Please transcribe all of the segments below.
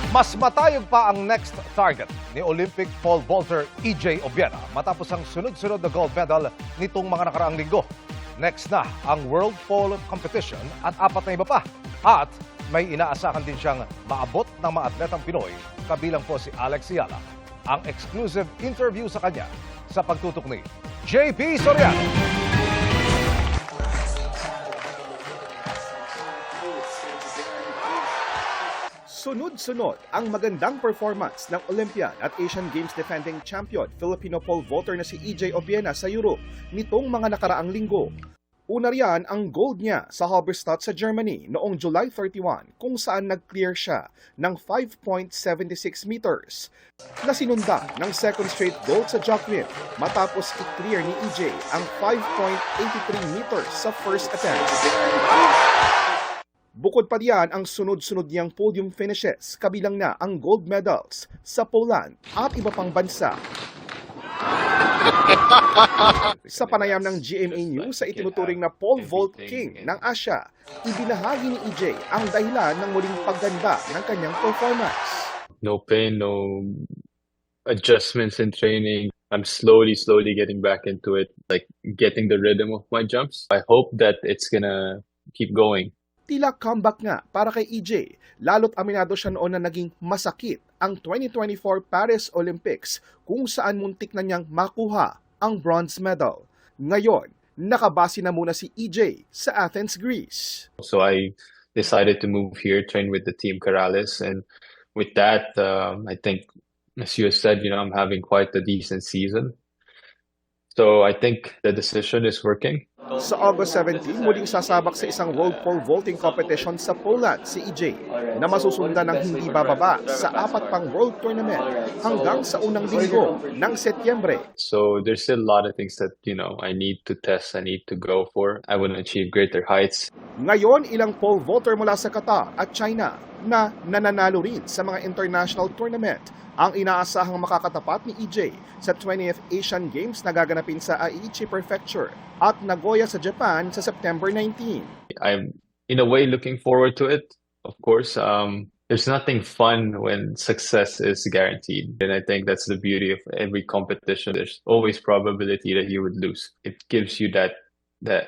Mas matayog pa ang next target ni Olympic pole vaulter EJ Obiera matapos ang sunod-sunod na gold medal nitong mga nakaraang linggo. Next na ang World Pole Competition at 4 na iba pa. At may inaasahan din siyang maabot ng mga atletang Pinoy, kabilang po si Alex Ayala. Ang exclusive interview sa kanya sa pagtutok ni JP Soriano. Sunod-sunod ang magandang performance ng Olympian at Asian Games defending champion Filipino pole vaulter na si EJ Obiera sa Europe nitong mga nakaraang linggo. Una riyan ang gold niya sa Halberstadt sa Germany noong July 31 kung saan nag-clear siya ng 5.76 meters na sinunda ng second straight gold sa Jockville matapos i-clear ni EJ ang 5.83 meters sa first attempt. Bukod pa diyan ang sunod-sunod niyang podium finishes, kabilang na ang gold medals sa Poland at iba pang bansa. Sa panayam ng GMA News sa itinuturing na pole vault king ng Asia, ibinahagi ni EJ ang dahilan ng muling pagganda ng kanyang performance. No pain, no adjustments in training. I'm slowly getting back into it, like getting the rhythm of my jumps. I hope that it's gonna keep going. Tila comeback nga para kay EJ, lalo't aminado siya noon na naging masakit ang 2024 Paris Olympics kung saan muntik na niyang makuha ang bronze medal. Ngayon, nakabase na muna si EJ sa Athens, Greece. So I decided to move here, train with the team Corrales, and with that, I think, as you said, I'm having quite a decent season. So I think the decision is working. Sa August 17, muling sasabak sa isang world pole vaulting competition sa Poland si EJ na masusundan ng hindi bababa sa 4 pang world tournament hanggang sa unang linggo ng Setyembre. So there's still a lot of things that, I need to test, I need to go for. I want to achieve greater heights. Ngayon, ilang pole vaulter mula sa Qatar at China na nananalo rin sa mga international tournament ang inaasahang makakatapat ni EJ sa 20th Asian Games na gaganapin sa Aichi Prefecture at Nagoya sa Japan sa September 19. I'm in a way looking forward to it. Of course, there's nothing fun when success is guaranteed. And I think that's the beauty of every competition. There's always probability that you would lose. It gives you that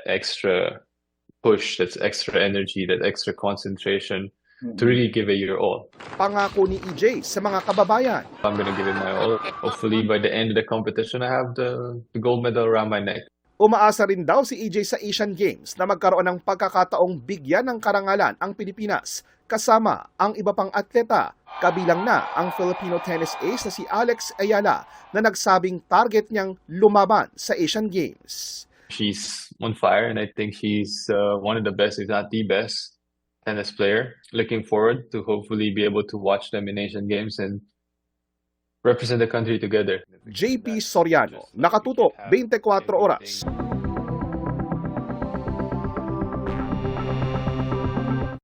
extra push, that extra energy, that extra concentration to really give it your all. Pangako ni EJ sa mga kababayan. I'm gonna give it my all. Hopefully by the end of the competition, I have the gold medal around my neck. Umaasa rin daw si EJ sa Asian Games na magkaroon ng pagkakataong bigyan ng karangalan ang Pilipinas kasama ang iba pang atleta, kabilang na ang Filipino tennis ace na si Alex Ayala na nagsabing target niyang lumaban sa Asian Games. She's on fire and I think she's one of the best, if not the best, tennis player. Looking forward to hopefully be able to watch them in Asian Games and represent the country together. JP Soriano, nakatutok 24 oras.